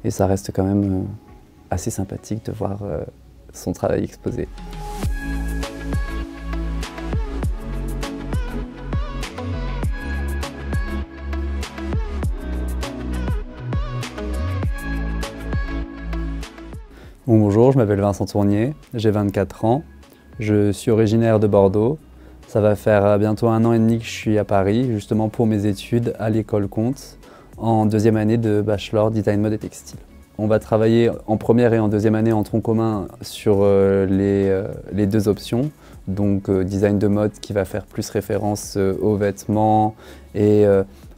Et ça reste quand même assez sympathique de voir son travail exposé. Bon, bonjour, je m'appelle Vincent Tournier, j'ai 24 ans, je suis originaire de Bordeaux. Ça va faire bientôt 1 an et demi que je suis à Paris, justement pour mes études à l'école Comte, en 2e année de bachelor design mode et textile. On va travailler en première et en 2e année en tronc commun sur les 2 options, donc design de mode qui va faire plus référence aux vêtements et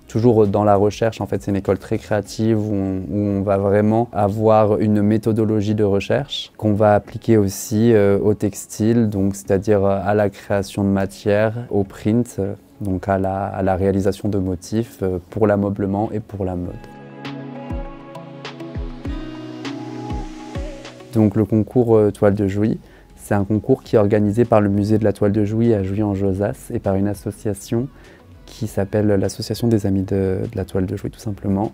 toujours dans la recherche. En fait, c'est une école très créative où on va vraiment avoir une méthodologie de recherche qu'on va appliquer aussi au textile, donc c'est-à-dire à la création de matière, au print, donc à la réalisation de motifs pour l'ameublement et pour la mode. Donc le concours Toile de Jouy, c'est un concours qui est organisé par le musée de la Toile de Jouy à Jouy-en-Josas et par une association qui s'appelle l'Association des Amis de la Toile de Jouy tout simplement.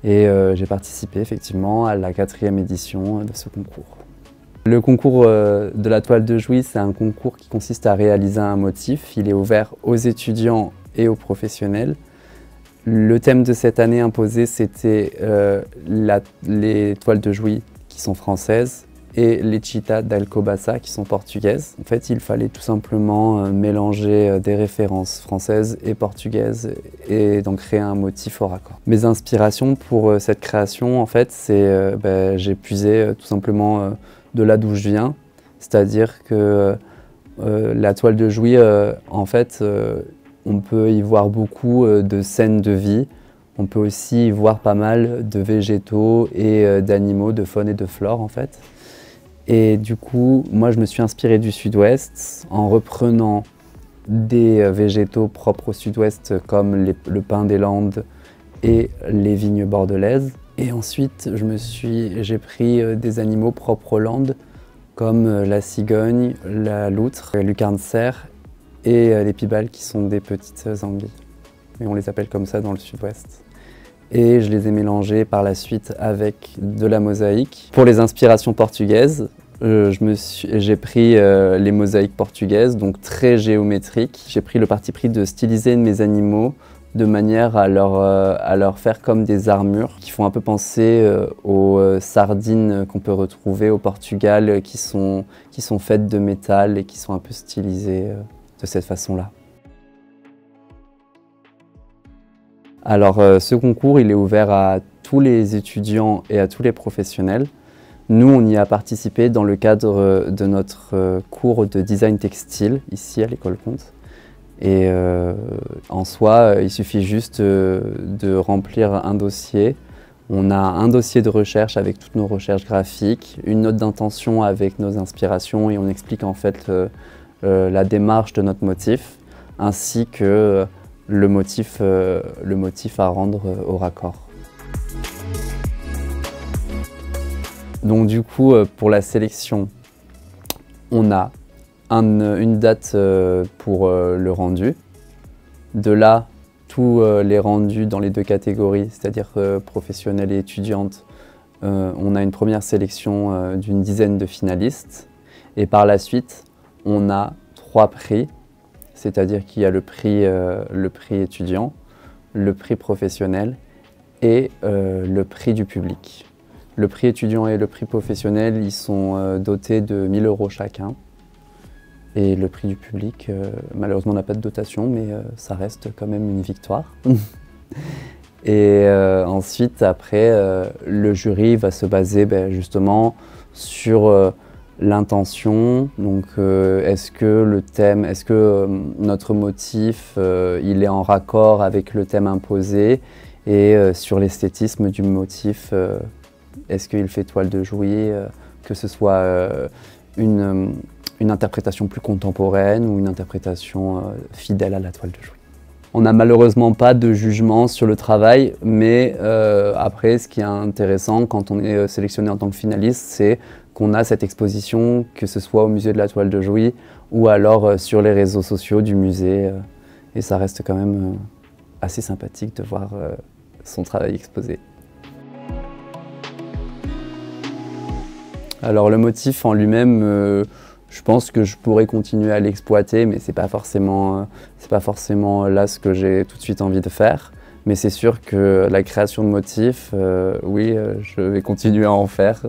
Et j'ai participé effectivement à la 4e édition de ce concours. Le concours de la Toile de Jouy, c'est un concours qui consiste à réaliser un motif. Il est ouvert aux étudiants et aux professionnels. Le thème de cette année imposé, c'était les toiles de Jouy qui sont françaises et les Chita d'Alcobaça qui sont portugaises. En fait, il fallait tout simplement mélanger des références françaises et portugaises et donc créer un motif au raccord. Mes inspirations pour cette création, en fait, c'est j'ai puisé tout simplement de là d'où je viens, c'est-à-dire que la toile de Jouy, en fait, on peut y voir beaucoup de scènes de vie. On peut aussi y voir pas mal de végétaux et d'animaux, de faune et de flore en fait. Et du coup, moi je me suis inspiré du sud-ouest en reprenant des végétaux propres au sud-ouest comme le pin des Landes et les vignes bordelaises. Et ensuite, j'ai pris des animaux propres aux Landes comme la cigogne, la loutre, la lucarne cerf et les pibales qui sont des petites anguilles. Et on les appelle comme ça dans le sud-ouest. Et je les ai mélangés par la suite avec de la mosaïque. Pour les inspirations portugaises, j'ai pris les mosaïques portugaises, donc très géométriques. J'ai pris le parti pris de styliser mes animaux de manière à leur faire comme des armures qui font un peu penser aux sardines qu'on peut retrouver au Portugal, qui sont faites de métal et qui sont un peu stylisées de cette façon-là. Alors ce concours, il est ouvert à tous les étudiants et à tous les professionnels. Nous, on y a participé dans le cadre de notre cours de design textile, ici à l'école Comte. Et en soi, il suffit juste de remplir un dossier. On a un dossier de recherche avec toutes nos recherches graphiques, une note d'intention avec nos inspirations et on explique en fait la démarche de notre motif, ainsi que le motif à rendre au raccord. Donc du coup, pour la sélection, on a une date pour le rendu. De là, tous les rendus dans les 2 catégories, c'est-à-dire professionnelle et étudiante, on a une première sélection d'une dizaine de finalistes. Et par la suite, on a 3 prix. C'est-à-dire qu'il y a le prix étudiant, le prix professionnel et le prix du public. Le prix étudiant et le prix professionnel, ils sont dotés de 1 000 € chacun. Et le prix du public, malheureusement, n'a pas de dotation, mais ça reste quand même une victoire. Et ensuite, après, le jury va se baser justement sur l'intention, donc est-ce que notre motif il est en raccord avec le thème imposé et sur l'esthétisme du motif, est-ce qu'il fait toile de Jouy, que ce soit une interprétation plus contemporaine ou une interprétation fidèle à la toile de Jouy. On n'a malheureusement pas de jugement sur le travail, mais après ce qui est intéressant quand on est sélectionné en tant que finaliste, c'est qu'on a cette exposition, que ce soit au musée de la Toile de Jouy ou alors sur les réseaux sociaux du musée. Et ça reste quand même assez sympathique de voir son travail exposé. Alors le motif en lui-même, je pense que je pourrais continuer à l'exploiter, mais c'est pas forcément là ce que j'ai tout de suite envie de faire. Mais c'est sûr que la création de motifs, oui, je vais continuer à en faire.